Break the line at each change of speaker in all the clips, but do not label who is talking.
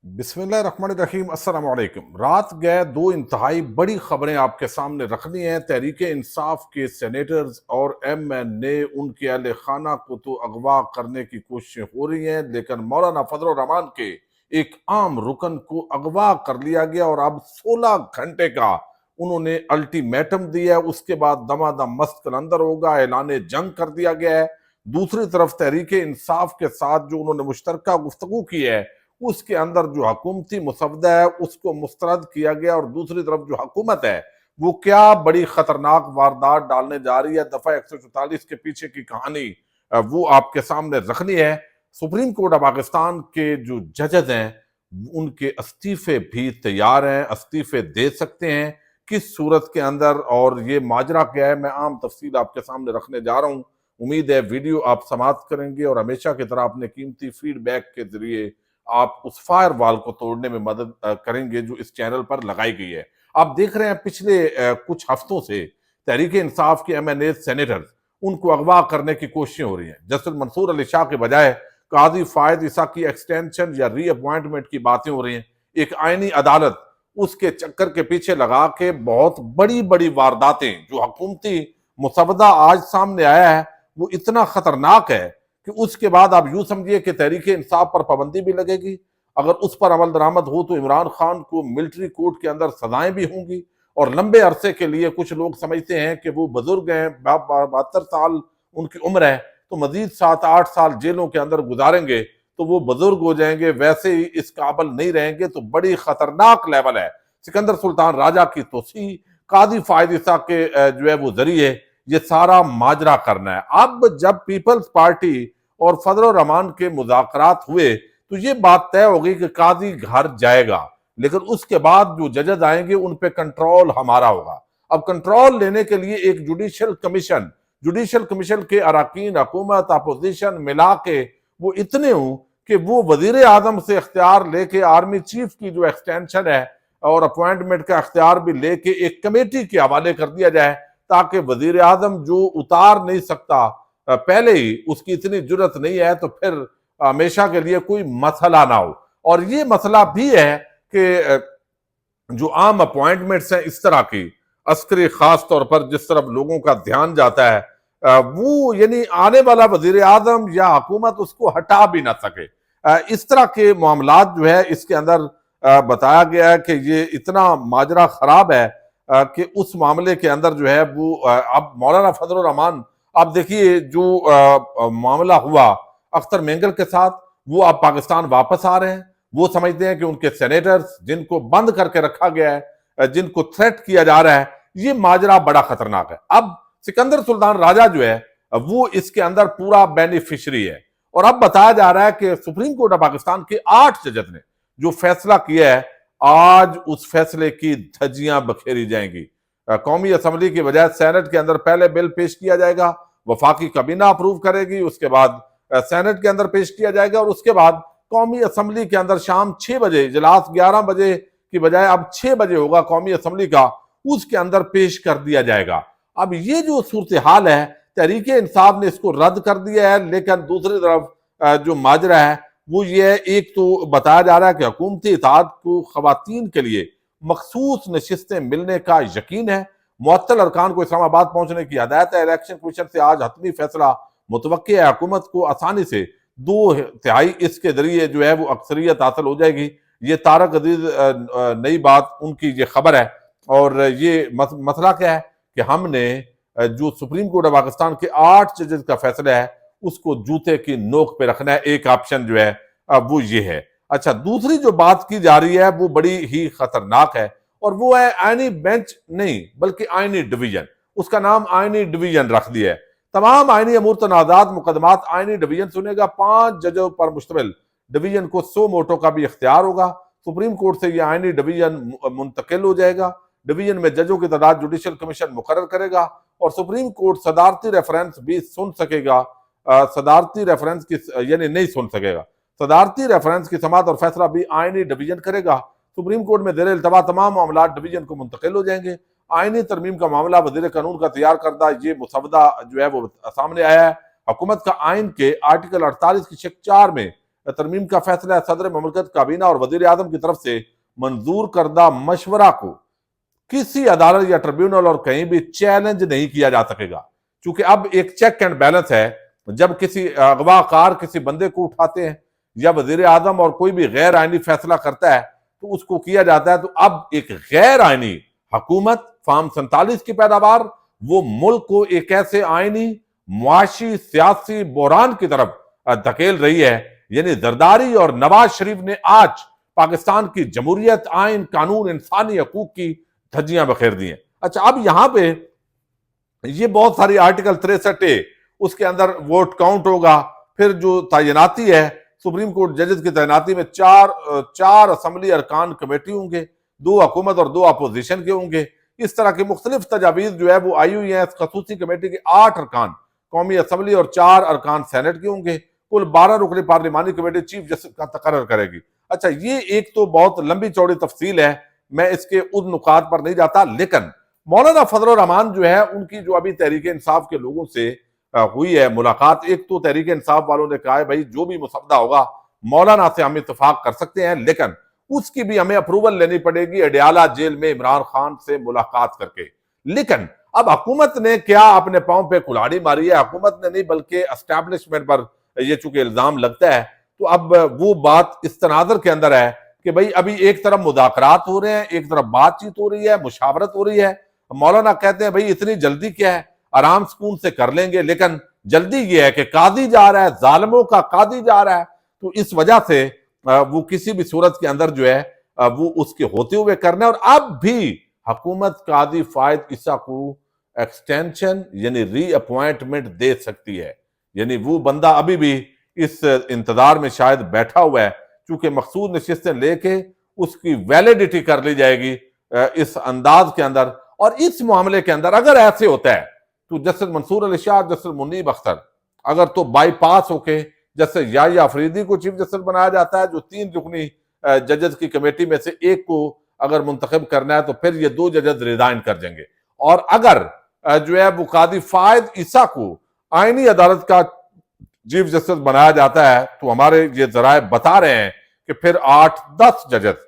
بسم اللہ الرحمن الرحیم۔ السلام علیکم۔ رات گئے دو انتہائی بڑی خبریں آپ کے سامنے رکھنی ہیں۔ تحریک انصاف کے سینیٹرز اور ایم این اے ان کے اہل خانہ کو تو اغوا کرنے کی کوششیں ہو رہی ہیں، لیکن مولانا فضل الرحمان کے ایک عام رکن کو اغوا کر لیا گیا اور اب 16 گھنٹے کا انہوں نے الٹیمیٹم دیا ہے۔ اس کے بعد دمادم مست قلندر ہوگا، اعلان جنگ کر دیا گیا ہے۔ دوسری طرف تحریک انصاف کے ساتھ جو انہوں نے مشترکہ گفتگو کی ہے، اس کے اندر جو حکومتی مسودہ ہے اس کو مسترد کیا گیا، اور دوسری طرف جو حکومت ہے وہ کیا بڑی خطرناک واردات ڈالنے جا رہی ہے۔ دفعہ 144 کے پیچھے کی کہانی وہ آپ کے سامنے رکھنی ہے۔ سپریم کورٹ آف پاکستان کے جو ججز ہیں ان کے استعفے بھی تیار ہیں، استعفے دے سکتے ہیں کس صورت کے اندر، اور یہ ماجرا کیا ہے میں عام تفصیل آپ کے سامنے رکھنے جا رہا ہوں۔ امید ہے ویڈیو آپ سماعت کریں گے اور ہمیشہ کی طرح اپنے قیمتی فیڈ بیک کے ذریعے آپ اس فائر وال کو توڑنے میں مدد کریں گے جو اس چینل پر لگائی گئی ہے۔ آپ دیکھ رہے ہیں پچھلے کچھ ہفتوں سے تحریک انصاف کے ایم این اے سینیٹرز ان کو اغوا کرنے کی کوششیں ہو رہی ہیں۔ جسٹس منصور علی شاہ کے بجائے قاضی فائد عیسیٰ کی ایکسٹینشن یا ری اپوائنٹمنٹ کی باتیں ہو رہی ہیں۔ ایک آئینی عدالت اس کے چکر کے پیچھے لگا کے بہت بڑی بڑی وارداتیں جو حکومتی مسودہ آج سامنے آیا ہے وہ اتنا خطرناک ہے کہ اس کے بعد آپ یوں سمجھیے کہ تحریک انصاف پر پابندی بھی لگے گی۔ اگر اس پر عمل درآمد ہو تو عمران خان کو ملٹری کورٹ کے اندر سزائیں بھی ہوں گی، اور لمبے عرصے کے لیے کچھ لوگ سمجھتے ہیں کہ وہ بزرگ ہیں، 72 سال ان کی عمر ہے، تو مزید 7-8 سال جیلوں کے اندر گزاریں گے تو وہ بزرگ ہو جائیں گے، ویسے ہی اس قابل نہیں رہیں گے، تو بڑی خطرناک لیول ہے۔ سکندر سلطان راجہ کی توسیع، قاضی فائد عیسیٰ کے جو ہے وہ ذریعے یہ سارا ماجرا کرنا ہے۔ اب جب پیپلز پارٹی اور فضل الرحمان کے مذاکرات ہوئے تو یہ بات طے ہوگی کہ قاضی گھر جائے گا، لیکن اس کے بعد جو ججز آئیں گے ان پہ کنٹرول ہمارا ہوگا۔ اب کنٹرول لینے کے لیے ایک جوڈیشل کمیشن کے اراکین حکومت اپوزیشن ملا کے وہ اتنے ہوں کہ وہ وزیر اعظم سے اختیار لے کے آرمی چیف کی جو ایکسٹینشن ہے اور اپوائنٹمنٹ کا اختیار بھی لے کے ایک کمیٹی کے حوالے کر دیا جائے، تاکہ وزیر اعظم جو اتار نہیں سکتا پہلے ہی، اس کی اتنی جرت نہیں ہے، تو پھر ہمیشہ کے لیے کوئی مسئلہ نہ ہو۔ اور یہ مسئلہ بھی ہے کہ جو عام اپوائنٹمنٹس ہیں اس طرح کی عسکری، خاص طور پر جس طرف لوگوں کا دھیان جاتا ہے وہ یعنی آنے والا وزیر اعظم یا حکومت اس کو ہٹا بھی نہ سکے، اس طرح کے معاملات جو ہے اس کے اندر بتایا گیا ہے کہ یہ اتنا ماجرا خراب ہے کہ اس معاملے کے اندر جو ہے وہ اب مولانا فضل الرحمان، آپ دیکھیے جو معاملہ ہوا اختر مینگل کے ساتھ، وہ اب پاکستان واپس آ رہے ہیں۔ وہ سمجھتے ہیں کہ ان کے سینیٹرز جن کو بند کر کے رکھا گیا ہے، جن کو تھریٹ کیا جا رہا ہے، یہ ماجرا بڑا خطرناک ہے۔ اب سکندر سلطان راجہ جو ہے وہ اس کے اندر پورا بینیفیشری ہے، اور اب بتایا جا رہا ہے کہ سپریم کورٹ آف پاکستان کے 8 ججز نے جو فیصلہ کیا ہے، آج اس فیصلے کی دھجیاں بکھیری جائیں گی۔ قومی اسمبلی کی بجائے سینٹ کے اندر پہلے بل پیش کیا جائے گا، وفاقی کابینہ اپروو کرے گی، اس کے بعد سینٹ کے اندر پیش کیا جائے گا، اور اس کے بعد قومی اسمبلی کے اندر شام 6 بجے، اجلاس 11 بجے کی بجائے اب 6 بجے ہوگا قومی اسمبلی کا، اس کے اندر پیش کر دیا جائے گا۔ اب یہ جو صورتحال ہے، تحریک انصاف نے اس کو رد کر دیا ہے، لیکن دوسری طرف جو ماجرا ہے وہ یہ ہے، ایک تو بتایا جا رہا ہے کہ حکومتی اتحاد کو خواتین کے لیے مخصوص نشستیں ملنے کا یقین ہے، معطل ارکان کو اسلام آباد پہنچنے کی ہدایت ہے، الیکشن کمیشن سے آج حتمی فیصلہ متوقع ہے، حکومت کو آسانی سے 2/3 اس کے ذریعے جو ہے وہ اکثریت حاصل ہو جائے گی۔ یہ طارق عزیز نئی بات ان کی یہ خبر ہے، اور یہ مسئلہ کیا ہے کہ ہم نے جو سپریم کورٹ آف پاکستان کے 8 ججز کا فیصلہ ہے اس کو جوتے کی نوک پہ رکھنا ہے۔ ایک آپشن جو ہے وہ یہ ہے۔ اچھا، دوسری جو بات کی جا رہی ہے وہ بڑی ہی خطرناک ہے، اور وہ ہے آئینی بینچ نہیں بلکہ آئینی ڈویژن۔ اس کا نام آئینی ڈویژن رکھ دیا ہے۔ تمام آئینی امور تنازعات مقدمات آئینی ڈویژن سنے گا۔ 5 ججوں پر مشتمل ڈویژن کو 100 ووٹوں کا بھی اختیار ہوگا۔ سپریم کورٹ سے یہ آئینی ڈویژن منتقل ہو جائے گا۔ ڈویژن میں ججوں کی تعداد جوڈیشل کمیشن مقرر کرے گا، اور سپریم کورٹ صدارتی ریفرنس بھی سن سکے گا۔ صدارتی ریفرنس کی یعنی نہیں سن سکے گا، صدارتی ریفرنس کی سماعت اور فیصلہ بھی آئینی ڈویژن کرے گا۔ سپریم کورٹ میں زیر التوا تمام معاملات ڈویژن کو منتقل ہو جائیں گے۔ آئینی ترمیم کا معاملہ وزیر قانون کا تیار کردہ یہ مسودہ جو ہے وہ سامنے آیا ہے۔ حکومت کا آئین کے آرٹیکل 48 کی شق 4 میں ترمیم کا فیصلہ صدر مملکت کابینہ اور وزیر اعظم کی طرف سے منظور کردہ مشورہ کو کسی عدالت یا ٹریبیونل اور کہیں بھی چیلنج نہیں کیا جا سکے گا، چونکہ اب ایک چیک اینڈ بیلنس ہے۔ جب کسی اغوا کار کسی بندے کو اٹھاتے ہیں یا وزیر اعظم اور کوئی بھی غیر آئینی فیصلہ کرتا ہے تو اس کو کیا جاتا ہے، تو اب ایک غیر آئینی حکومت فارم 47 کی پیداوار وہ ملک کو ایک ایسے آئینی معاشی سیاسی بحران کی طرف دھکیل رہی ہے۔ یعنی زرداری اور نواز شریف نے آج پاکستان کی جمہوریت، آئین، قانون، انسانی حقوق کی دھجیاں بکھیر دی ہیں۔ اچھا، اب یہاں پہ یہ بہت ساری آرٹیکل 63 اس کے اندر ووٹ کاؤنٹ ہوگا، پھر جو تعیناتی ہے سپریم کورٹ ججز کی تعیناتی میں چار اسمبلی ارکان کمیٹی ہوں گے، 2 حکومت اور 2 اپوزیشن کے ہوں گے۔ اس طرح کی مختلف تجاویز جو ہے وہ آئی ہوئی ہیں۔ اس خصوصی کمیٹی کے 8 ارکان قومی اسمبلی اور 4 ارکان سینٹ کے ہوں گے۔ کل 12 رکنی پارلیمانی کمیٹی چیف جسٹس کا تقرر کرے گی۔ اچھا، یہ ایک تو بہت لمبی چوڑی تفصیل ہے، میں اس کے ان نکات پر نہیں جاتا، لیکن مولانا فضل الرحمان جو ہے ان کی جو ابھی تحریک انصاف کے لوگوں سے ہوئی ہے ملاقات، ایک تو تحریک انصاف والوں نے کہا ہے بھائی جو بھی مسودہ ہوگا مولانا سے ہم اتفاق کر سکتے ہیں، لیکن اس کی بھی ہمیں اپروول لینی پڑے گی اڈیالہ جیل میں عمران خان سے ملاقات کر کے۔ لیکن اب حکومت نے کیا اپنے پاؤں پہ کلاڑی ماری ہے؟ حکومت نے نہیں، بلکہ اسٹیبلشمنٹ پر یہ چونکہ الزام لگتا ہے، تو اب وہ بات اس تناظر کے اندر ہے کہ بھئی ابھی ایک طرف مذاکرات ہو رہے ہیں، ایک طرف بات چیت ہو رہی ہے، مشاورت ہو رہی ہے۔ مولانا کہتے ہیں بھئی اتنی جلدی کیا ہے، آرام سکون سے کر لیں گے، لیکن جلدی یہ ہے کہ قاضی جا رہا ہے، ظالموں کا قاضی جا رہا ہے، تو اس وجہ سے وہ کسی بھی صورت کے اندر جو ہے وہ اس کے ہوتے ہوئے کرنا ہے۔ اور اب بھی حکومت قاضی فائد عیسیٰ کو ایکسٹینشن یعنی ری اپوائنٹمنٹ دے سکتی ہے، یعنی وہ بندہ ابھی بھی اس انتظار میں شاید بیٹھا ہوا ہے، چونکہ مخصوص نشستیں لے کے اس کی ویلیڈیٹی کر لی جائے گی اس انداز کے اندر۔ اور اس معاملے کے اندر اگر ایسے ہوتا ہے تو جسٹس منصور علی شاہ، جسٹس منیب اختر اگر تو بائی پاس ہو کے جسٹس یحییٰ افریدی کو چیف جسٹس بنایا جاتا ہے، جو 3 رکنی ججز کی کمیٹی میں سے ایک کو اگر منتخب کرنا ہے، تو پھر یہ 2 ججز ریزائن کر جائیں گے۔ اور اگر جو ہے وہ قاضی فائد عیسیٰ کو آئینی عدالت کا چیف جسٹس بنایا جاتا ہے، تو ہمارے یہ ذرائع بتا رہے ہیں کہ پھر 8-10 ججز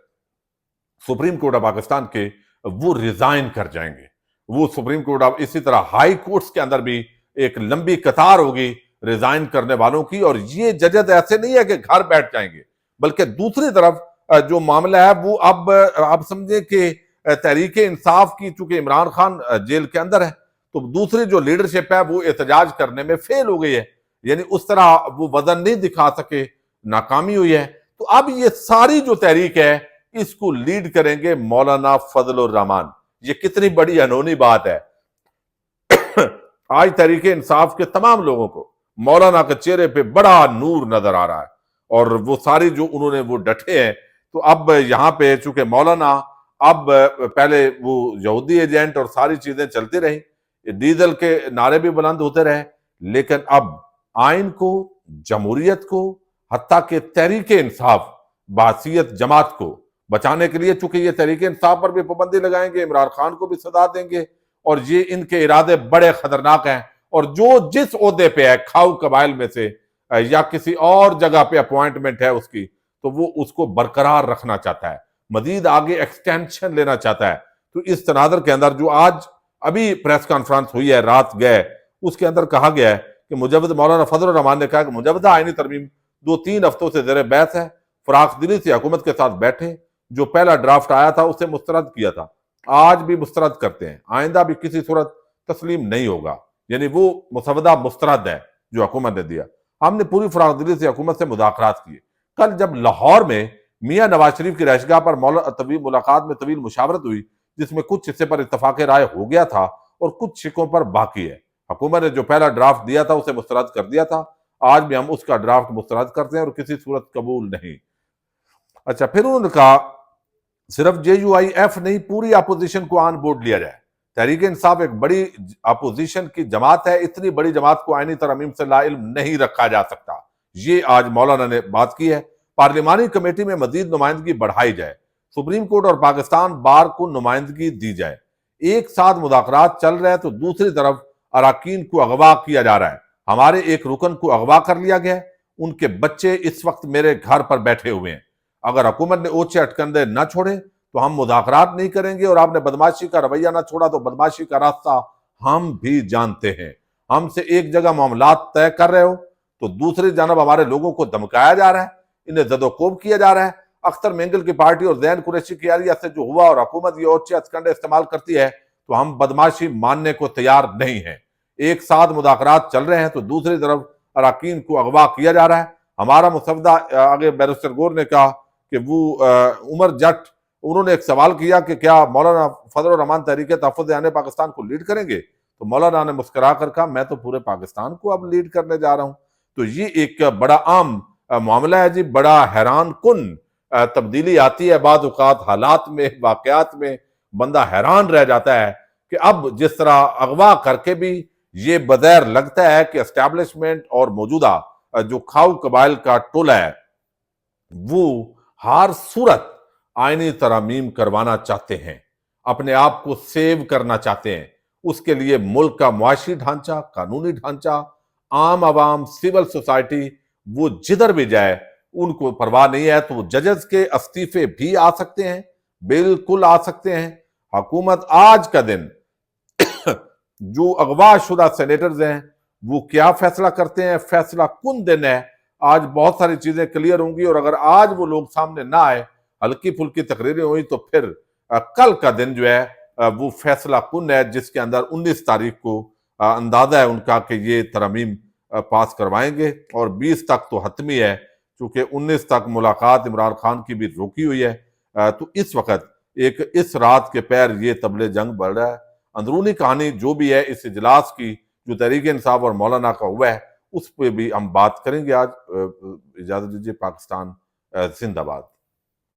سپریم کورٹ آف پاکستان کے وہ ریزائن کر جائیں گے۔ وہ سپریم کورٹ آف، اسی طرح ہائی کورٹس کے اندر بھی ایک لمبی قطار ہوگی ریزائن کرنے والوں کی، اور یہ ججز ایسے نہیں ہے کہ گھر بیٹھ جائیں گے، بلکہ دوسری طرف جو معاملہ ہے وہ اب سمجھیں کہ تحریک انصاف کی، چونکہ عمران خان جیل کے اندر ہے، تو دوسری جو لیڈرشپ ہے وہ احتجاج کرنے میں فیل ہو گئی ہے، یعنی اس طرح وہ وزن نہیں دکھا سکے، ناکامی ہوئی ہے۔ تو اب یہ ساری جو تحریک ہے اس کو لیڈ کریں گے مولانا فضل الرحمان۔ یہ کتنی بڑی انہونی بات ہے۔ آج تحریک انصاف کے تمام لوگوں کو مولانا کے چہرے پہ بڑا نور نظر آ رہا ہے، اور وہ ساری جو انہوں نے وہ ڈٹے ہیں، تو اب یہاں پہ چونکہ مولانا اب پہلے وہ یہودی ایجنٹ اور ساری چیزیں چلتی رہیں، ڈیزل کے نعرے بھی بلند ہوتے رہے، لیکن اب آئین کو، جمہوریت کو، حتیٰ کہ تحریک انصاف بحیثیت جماعت کو بچانے کے لیے، چونکہ یہ تحریک انصاف پر بھی پابندی لگائیں گے، عمران خان کو بھی سزا دیں گے، اور یہ ان کے ارادے بڑے خطرناک ہیں۔ اور جو جس عہدے پہ ہے، کھاؤ قبائل میں سے یا کسی اور جگہ پہ اپوائنٹمنٹ ہے اس کی، تو وہ اس کو برقرار رکھنا چاہتا ہے، مزید آگے ایکسٹینشن لینا چاہتا ہے۔ تو اس تناظر کے اندر جو آج ابھی پریس کانفرنس ہوئی ہے رات گئے، اس کے اندر کہا گیا ہے کہ مولانا فضل الرحمان نے کہا کہ مجوزہ آئینی ترمیم 2-3 ہفتوں سے زیر بحث ہے، فراخ دلی سے حکومت کے ساتھ بیٹھے، جو پہلا ڈرافٹ آیا تھا اسے مسترد کیا تھا، آج بھی مسترد کرتے ہیں، آئندہ بھی کسی صورت تسلیم نہیں ہوگا، یعنی وہ مسودہ مسترد ہے جو حکومت نے دیا۔ ہم نے پوری فراخ دلی سے حکومت سے مذاکرات کیے۔ کل جب لاہور میں میاں نواز شریف کی رہائش گاہ پر طویل ملاقات میں طویل مشاورت ہوئی، جس میں کچھ حصے پر اتفاق رائے ہو گیا تھا اور کچھ شقوں پر باقی ہے۔ حکومت نے جو پہلا ڈرافٹ دیا تھا اسے مسترد کر دیا تھا، آج بھی ہم اس کا ڈرافٹ مسترد کرتے ہیں اور کسی صورت قبول نہیں۔ اچھا، پھر انہوں نے کہا صرف جے یو آئی ایف نہیں، پوری اپوزیشن کو آن بورڈ لیا جائے۔ تحریک انصاف ایک بڑی اپوزیشن کی جماعت ہے، اتنی بڑی جماعت کو آئینی ترمیم سے لا علم نہیں رکھا جا سکتا۔ یہ آج مولانا نے بات کی ہے۔ پارلیمانی کمیٹی میں مزید نمائندگی بڑھائی جائے، سپریم کورٹ اور پاکستان بار کو نمائندگی دی جائے۔ ایک ساتھ مذاکرات چل رہے ہیں تو دوسری طرف اراکین کو اغوا کیا جا رہا ہے۔ ہمارے ایک رکن کو اغوا کر لیا گیا ہے، ان کے بچے اس وقت میرے گھر پر بیٹھے ہوئے ہیں. اگر حکومت نے اوچے اٹکندے نہ چھوڑے تو ہم مذاکرات نہیں کریں گے, اور آپ نے بدماشی کا رویہ نہ چھوڑا تو بدماشی کا راستہ ہم بھی جانتے ہیں. ہم سے ایک جگہ معاملات طے کر رہے ہو تو دوسری جانب ہمارے لوگوں کو دھمکایا جا رہا ہے, انہیں زد و کوب کیا جا رہا ہے. اختر مینگل کی پارٹی اور زین قریشی کی ایریا سے جو ہوا اور حکومت یہ اوچے ہتھکنڈے استعمال کرتی ہے تو ہم بدماشی ماننے کو تیار نہیں ہیں. ایک ساتھ مذاکرات چل رہے ہیں تو دوسری طرف اراکین کو اغوا کیا جا رہا ہے. ہمارا مسودہ, آگے بیرسٹر گور نے کہا کہ وہ عمر جٹ, انہوں نے ایک سوال کیا کہ کیا مولانا فضل الرحمان تحریک تحفظ ایان پاکستان کو لیڈ کریں گے, تو مولانا نے مسکرا کر کہا میں تو پورے پاکستان کو اب لیڈ کرنے جا رہا ہوں. تو یہ ایک بڑا عام معاملہ ہے جی, بڑا حیران کن تبدیلی آتی ہے بعض اوقات حالات میں, واقعات میں بندہ حیران رہ جاتا ہے کہ اب جس طرح اغوا کر کے بھی یہ بظاہر لگتا ہے کہ اسٹیبلشمنٹ اور موجودہ جو کھاؤ قبائل کا ٹولہ ہے وہ ہر صورت آئینی ترامیم کروانا چاہتے ہیں, اپنے آپ کو سیو کرنا چاہتے ہیں. اس کے لیے ملک کا معاشی ڈھانچہ, قانونی ڈھانچہ, عام عوام, سول سوسائٹی, وہ جدھر بھی جائے ان کو پرواہ نہیں ہے. تو ججز کے استعفے بھی آ سکتے ہیں, بالکل آ سکتے ہیں. حکومت آج کا دن جو اغوا شدہ سینیٹرز ہیں وہ کیا فیصلہ کرتے ہیں, فیصلہ کن دن ہے. آج بہت ساری چیزیں کلیئر ہوں گی, اور اگر آج وہ لوگ سامنے نہ آئے, ہلکی پھلکی تقریریں ہوئی, تو پھر کل کا دن جو ہے وہ فیصلہ کن ہے, جس کے اندر 19 تاریخ کو اندازہ ہے ان کا کہ یہ ترامیم پاس کروائیں گے, اور 20 تک تو حتمی ہے چونکہ 19 تک ملاقات عمران خان کی بھی روکی ہوئی ہے. تو اس وقت ایک اس رات کے پیر یہ طبل جنگ بڑھ رہا ہے. اندرونی کہانی جو بھی ہے اس اجلاس کی جو تحریک انصاف اور مولانا کا ہوا ہے اس پہ بھی ہم بات کریں گے آج. اجازت دیجیے. پاکستان زندہ باد.